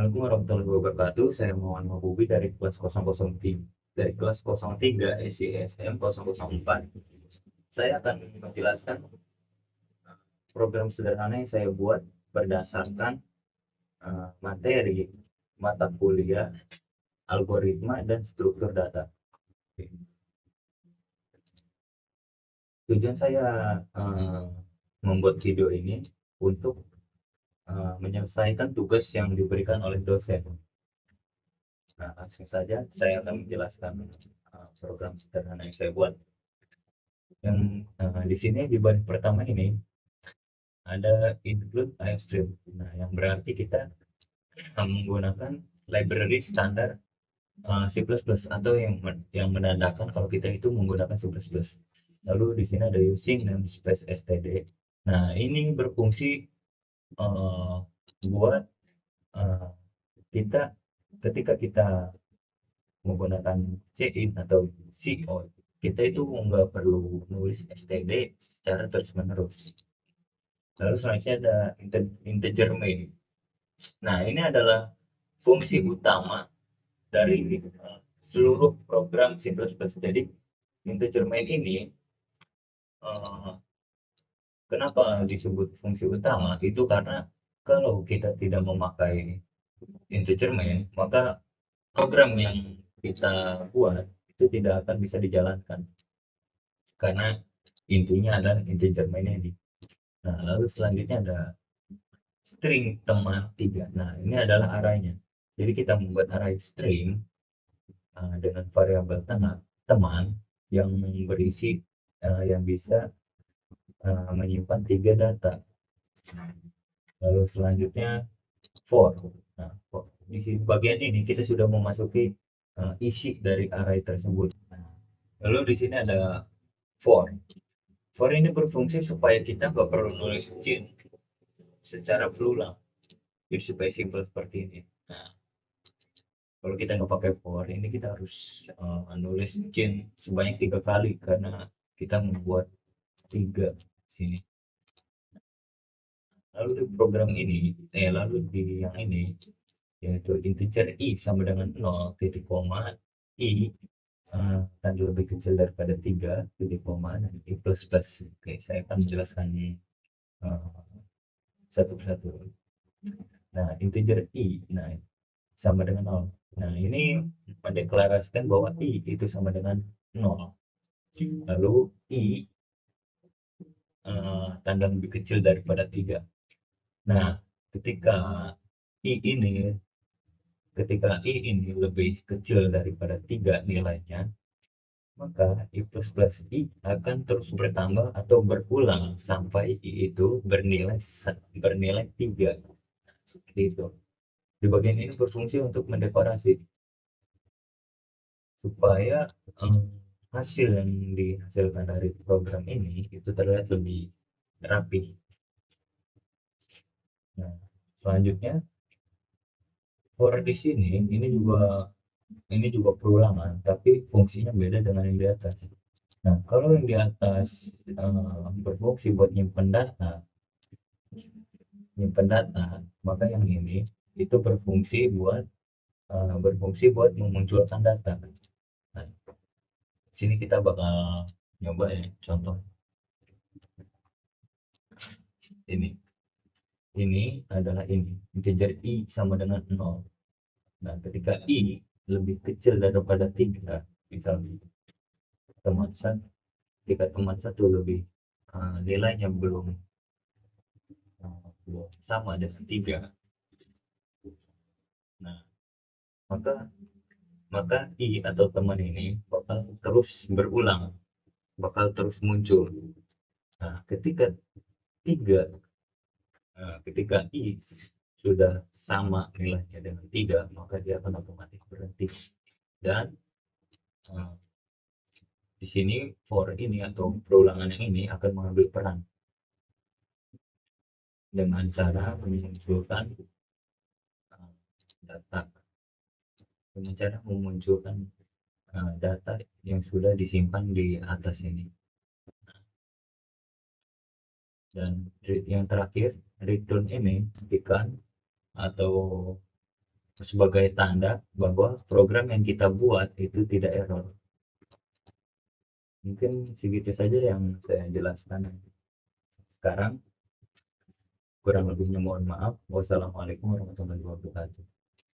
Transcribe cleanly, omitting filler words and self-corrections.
Assalamualaikum warahmatullahi wabarakatuh. Saya Muhammad Mabubi dari kelas 003 dari kelas 03 SISM 004. Saya akan menjelaskan program sederhana yang saya buat berdasarkan materi mata kuliah algoritma dan struktur data. Tujuan saya membuat video ini untuk menyelesaikan tugas yang diberikan oleh dosen. Nah, langsung saja saya akan menjelaskan program sederhana yang saya buat. Yang di sini di baris pertama ini ada include iStream. Nah, yang berarti kita menggunakan library standar C++ atau yang menandakan kalau kita itu menggunakan C++. Lalu di sini ada using namespace std. Nah, ini berfungsi buat uh, kita ketika kita menggunakan cin atau co, kita itu nggak perlu nulis std secara terus menerus. Lalu selanjutnya ada integer main. Nah, ini adalah fungsi utama dari seluruh program C++. Jadi integer main ini kenapa disebut fungsi utama? Itu karena kalau kita tidak memakai integer main, maka program yang kita buat itu tidak akan bisa dijalankan karena intinya adalah integer main ini. Nah, lalu selanjutnya ada string teman 3. Nah, ini adalah arraynya. Jadi kita membuat array string dengan variabel teman yang berisi yang bisa menyimpan 3 data. Lalu selanjutnya for. Nah, di bagian ini kita sudah memasuki isi dari array tersebut. Lalu di sini ada for. For ini berfungsi supaya kita nggak perlu nulis int secara berulang. Jadi supaya simpel seperti ini. Nah, kalau kita nggak pakai for, ini kita harus nulis int sebanyak 3 kali karena kita membuat 3 sini. Lalu di program ini, lalu di yang ini, yaitu integer i sama dengan 0, titik koma i tanda lebih kecil daripada 3, titik koma, dan i plus plus. Oke, saya akan menjelaskan satu persatu. Nah, integer i, nah sama dengan 0. Nah, ini mendeklarasikan bahwa i itu sama dengan 0. Lalu i tanda lebih kecil daripada 3. Nah, ketika i ini lebih kecil daripada 3 nilainya, maka i plus plus i akan terus bertambah atau berulang sampai i itu bernilai 3. Seperti itu. Di bagian ini berfungsi untuk mendekorasi supaya hasil yang dihasilkan dari program ini itu terlihat lebih rapi. Nah, selanjutnya for di sini ini juga perulangan, tapi fungsinya beda dengan yang di atas. Nah, kalau yang di atas berfungsi buat nyimpen data, maka yang ini itu berfungsi buat memunculkan data. Nah, sini kita bakal nyoba ya contoh ini. Ini adalah ini integer i sama dengan 0. Nah, ketika i lebih kecil daripada 3, misalnya teman satu, ketika teman satu lebih nilainya belum sama dengan 3. Nah, maka maka i atau teman ini bakal terus berulang, bakal terus muncul. Nah, tiga ketika i sudah sama nilainya dengan 3, maka dia akan otomatis berhenti. Dan di sini for ini atau perulangan yang ini akan mengambil peran dengan cara memunculkan data, data yang sudah disimpan di atas ini. Dan yang terakhir, return ini pastikan atau sebagai tanda bahwa program yang kita buat itu tidak error. Mungkin segitu saja yang saya jelaskan sekarang. Kurang lebihnya mohon maaf. Wassalamualaikum warahmatullahi wabarakatuh.